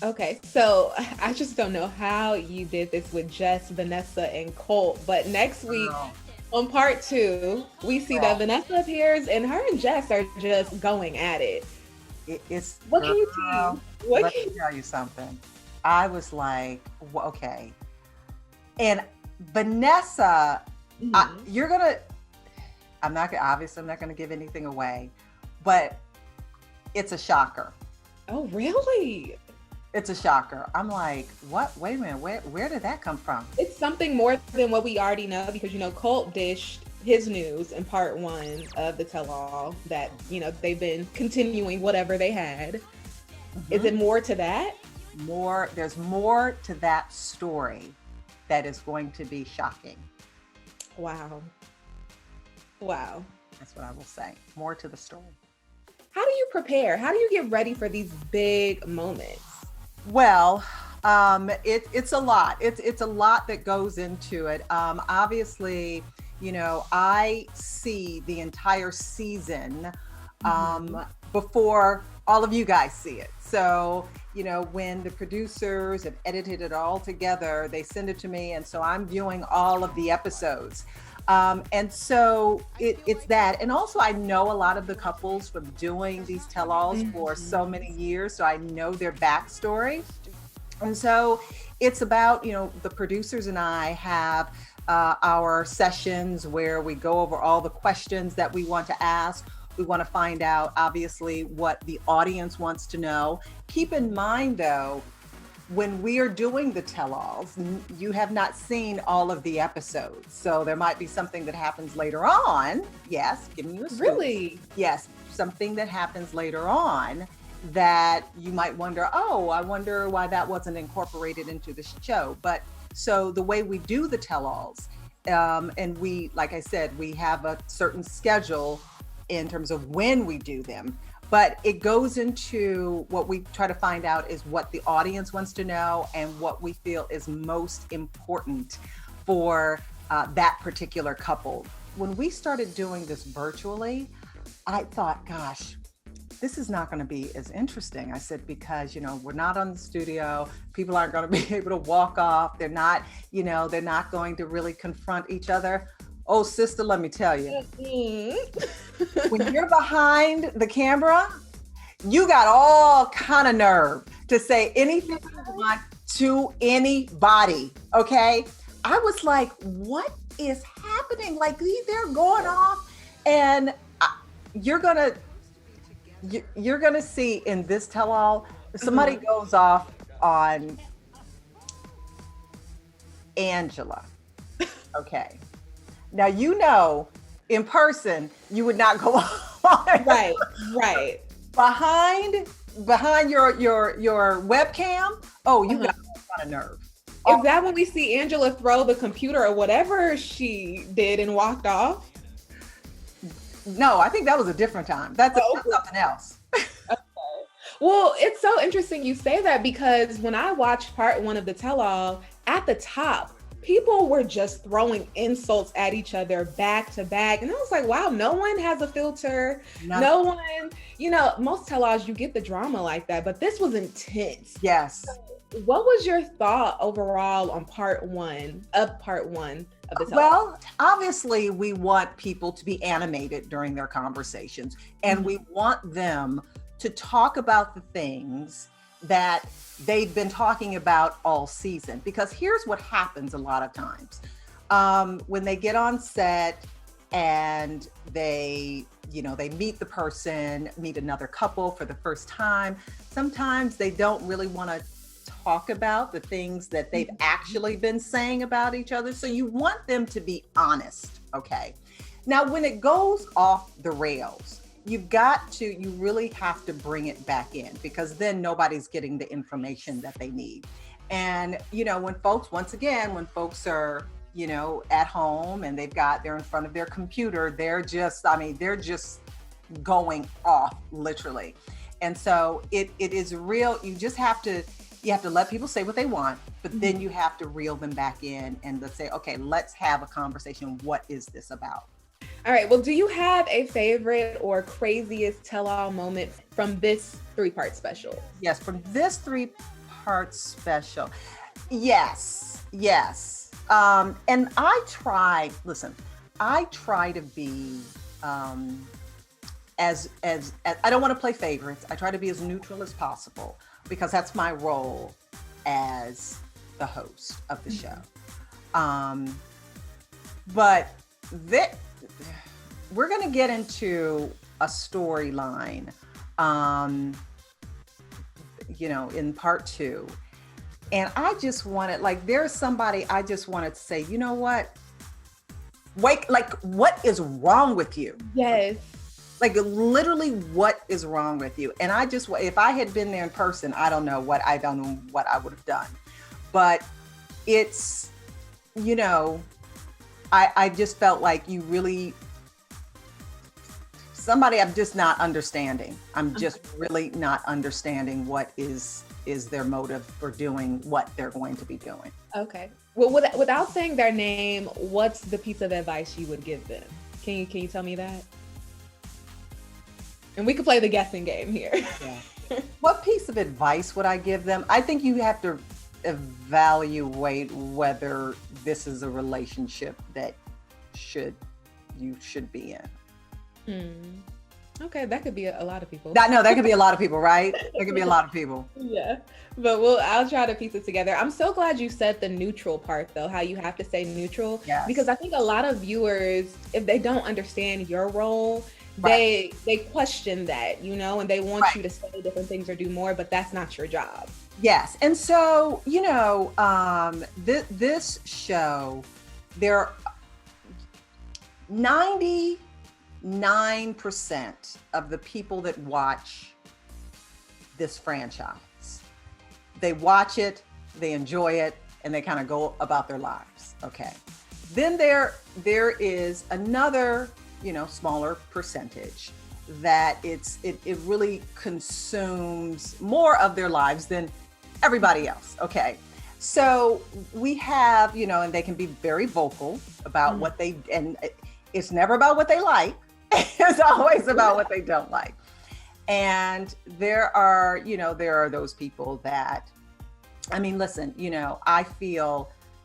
Okay, so I just don't know how you did this with Jess, Vanessa, and Colt. But next week Girl, on part two, we see that girl, Vanessa appears and her and Jess are just going at it. it's What can you tease? girl. What Let can me tell you something. I was like, okay. And Vanessa, Mhm. you're gonna. I'm not gonna. Obviously, I'm not gonna give anything away, but it's a shocker. Oh, really? It's a shocker. I'm like, what? Wait a minute. Where did that come from? It's something more than what we already know because Colt dished his news in part one of the tell all that they've been continuing whatever they had. Is it Mhm. more to that? More. There's more to that story that is going to be shocking. Wow. Wow. That's what I will say. More to the story. How do you prepare? How do you get ready for these big moments? Well, it's a lot. It's a lot that goes into it. Obviously, I see the entire season Mhm. before all of you guys see it. So, when the producers have edited it all together, they send it to me, and so I'm viewing all of the episodes. And so it's that. And also, I know a lot of the couples from doing these tell alls for so Mhm. many years. So I know their backstory. And so it's about, the producers and I have our sessions where we go over all the questions that we want to ask. We want to find out, obviously, what the audience wants to know. Keep in mind, though, when we are doing the tell-alls, you have not seen all of the episodes. So there might be something that happens later on. Yes, giving you a scoop. Really? Yes, something that happens later on that you might wonder, oh, I wonder why that wasn't incorporated into the show. But so the way we do the tell-alls, and we, like I said, we have a certain schedule in terms of when we do them, but it goes into what we try to find out is what the audience wants to know and what we feel is most important for that particular couple. When we started doing this virtually, I thought, gosh, this is not going to be as interesting. I said, because, we're not on the studio. People aren't going to be able to walk off. They're not going to really confront each other. Oh, sister, let me tell you, when Mhm. you're behind the camera, you got all kind of nerve to say anything you want to anybody. Okay. I was like, what is happening? Like they're going off and you're going to, you're going to see in this tell all, somebody Uh-huh. goes off on Angela. Okay. Now, in person, you would not go on Right, right. behind your webcam. Oh, you Uh-huh. got all kind of nerve. Is Oh, that when we see Angela throw the computer or whatever she did and walked off? no, I think that was a different time. That's Oh, something else. well, it's so interesting you say that because when I watched part one of the tell all, at the top, people were just throwing insults at each other back to back. And I was like, wow, no one has a filter. None. No one, most tell alls, you get the drama like that, but this was intense. Yes. What was your thought overall on part one of the tell all? Well, obviously, we want people to be animated during their conversations, and we want them to talk about the things that they've been talking about all season. Because here's what happens a lot of times when they get on set and they meet the person, meet another couple for the first time. Sometimes they don't really want to talk about the things that they've actually been saying about each other. So you want them to be honest. Okay. Now, when it goes off the rails, you really have to bring it back in because then nobody's getting the information that they need. And, when folks are, at home and they're in front of their computer, they're just going off literally. And so it is real. You have to let people say what they want, but then you have to reel them back in and let's say, okay, let's have a conversation. What is this about? All right. Well, do you have a favorite or craziest tell all moment from this three-part special? Yes, from this three part special. Yes, yes. And I try to be as I don't want to play favorites. I try to be as neutral as possible because that's my role as the host of the show. But we're going to get into a storyline, in part 2. And I just wanted, there's somebody I just wanted to say, you know what? Wait, what is wrong with you? Yes. Literally, what is wrong with you? And if I had been there in person, I don't know what I would have done. But it's, I just felt like you really, somebody I'm just not understanding. I'm just really not understanding what is their motive for doing what they're going to be doing. Okay. Well, without saying their name, what's the piece of advice you would give them? Can you tell me that? And we could play the guessing game here. Yeah. What piece of advice would I give them? I think you have to evaluate whether this is a relationship that you should be in. Okay, that could be a lot of people. That could be a lot of people, right? That could be a lot of people. Yeah, but I'll try to piece it together. I'm so glad you said the neutral part, though, how you have to stay neutral. Yes. Because I think a lot of viewers, if they don't understand your role, they question that, and they want you to say different things or do more, but that's not your job. Yes. And so, this show, there are 99% of the people that watch this franchise, they watch it, they enjoy it, and they kind of go about their lives. Okay. Then there is another, smaller percentage that it really consumes more of their lives than everybody else. Okay. So we have, and they can be very vocal about what and it's never about what they like. It's always about what they don't like. And there are those people that, listen,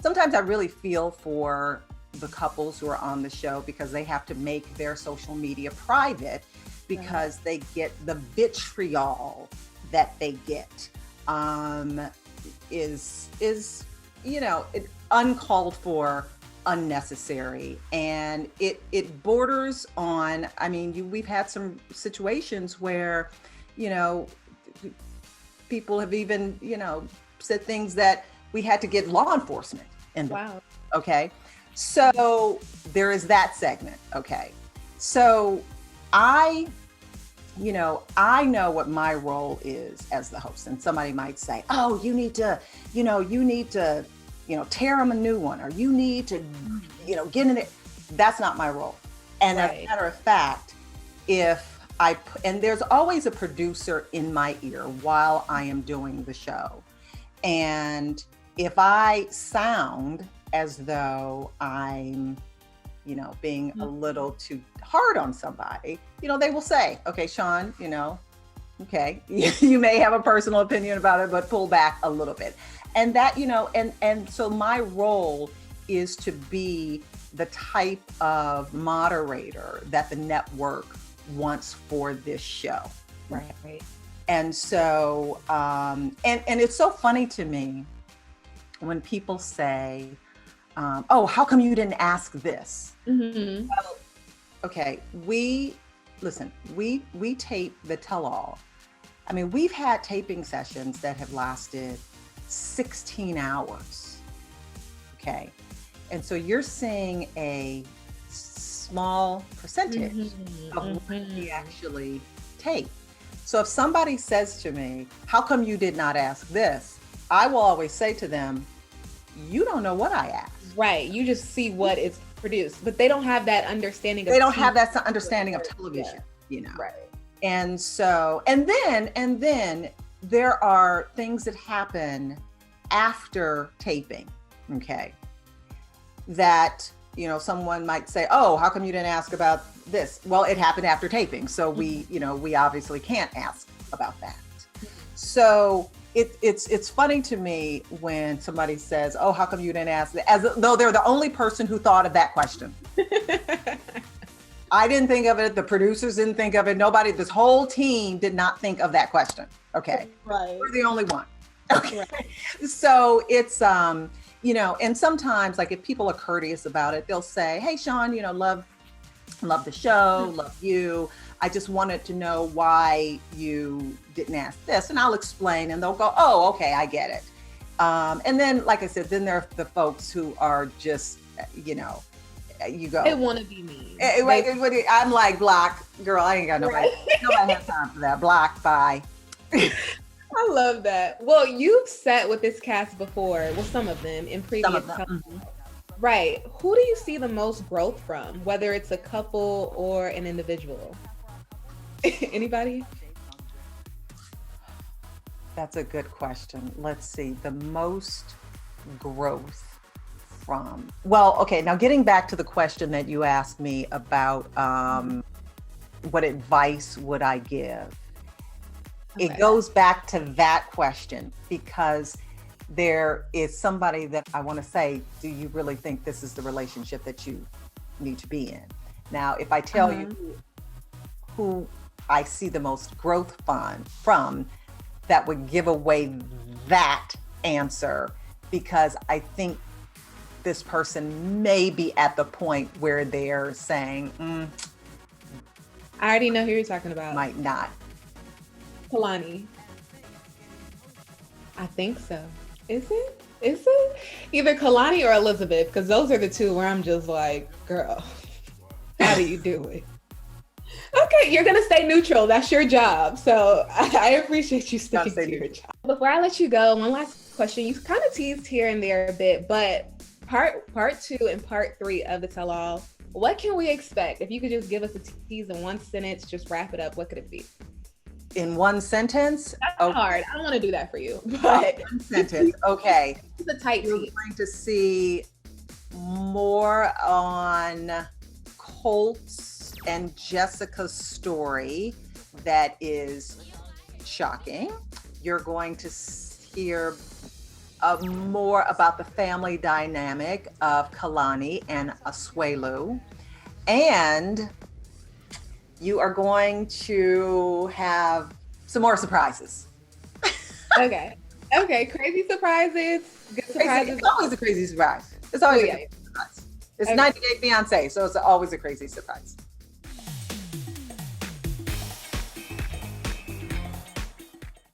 sometimes I really feel for the couples who are on the show because they have to make their social media private because they get the vitriol that they get is uncalled for, unnecessary, and it borders on, we've had some situations where people have even said things that we had to get law enforcement in. Wow. Okay, so there is that segment. Okay, so I know what my role is as the host, and somebody might say, oh, you need to tear them a new one, or you need to, get in it. That's not my role. And as a matter of fact, and there's always a producer in my ear while I am doing the show. And if I sound as though I'm, being a little too hard on somebody, they will say, okay, Shaun, okay, you may have a personal opinion about it, but pull back a little bit. And that, and so my role is to be the type of moderator that the network wants for this show. Right. And so, and it's so funny to me when people say, oh, how come you didn't ask this? Mm-hmm. Well, okay, we tape the tell-all. We've had taping sessions that have lasted 16 hours. Okay. And so you're seeing a small percentage of what we actually tape. So if somebody says to me, how come you did not ask this? I will always say to them, you don't know what I asked. Right. You just see what is produced, but they don't have that understanding. They don't have that understanding of television, Right. And so, and then there are things that happen after taping. Okay. That, someone might say, oh, how come you didn't ask about this? Well, it happened after taping. So we obviously can't ask about that. So it's funny to me when somebody says, "Oh, how come you didn't ask?" As though they're the only person who thought of that question. I didn't think of it. The producers didn't think of it. Nobody, this whole team did not think of that question. Okay. Right. We're the only one. Okay. Right. So it's, you know, and sometimes like if people are courteous about it, they'll say, "Hey, Shaun, you know, love the show, love you. I just wanted to know why you didn't ask this." And I'll explain and they'll go, "Oh, okay, I get it." And then, like I said, then there are the folks who are just, you know, you go. They want to be mean. I'm like, block, girl, I ain't got nobody. Nobody has time for that. Block, bye. I love that. Well, you've sat with this cast before, well, some of them in previous times. Right. Who do you see the most growth from, whether it's a couple or an individual? Anybody? That's a good question. Let's see. The most growth from, well, okay, now getting back to the question that you asked me about what advice would I give? Okay. It goes back to that question because there is somebody that I want to say, do you really think this is the relationship that you need to be in? Now, if I tell you who I see the most growth from, that would give away that answer, because I think this person may be at the point where they're saying, I already know who you're talking about. Might not. Kalani. I think so. Is it? Is it? Either Kalani or Elizabeth, because those are the two where I'm just like, girl, how do you do it? Okay, you're gonna stay neutral. That's your job. So I appreciate you sticking to your job. Before I let you go, one last question. You kind of teased here and there a bit, but part 2 and part 3 of the tell-all, what can we expect? If you could just give us a tease in one sentence, just wrap it up, what could it be? In one sentence? That's hard. I don't want to do that for you. But one sentence. Okay. It's a tight tease. You're going to see more on Colt's and Jessica's story that is shocking. You're going to hear more about the family dynamic of Kalani and Asuelu. And you are going to have some more surprises. Okay. Crazy surprises. Good surprises. It's always a crazy surprise. It's always a crazy surprise. It's 90 Day Fiance, so it's always a crazy surprise.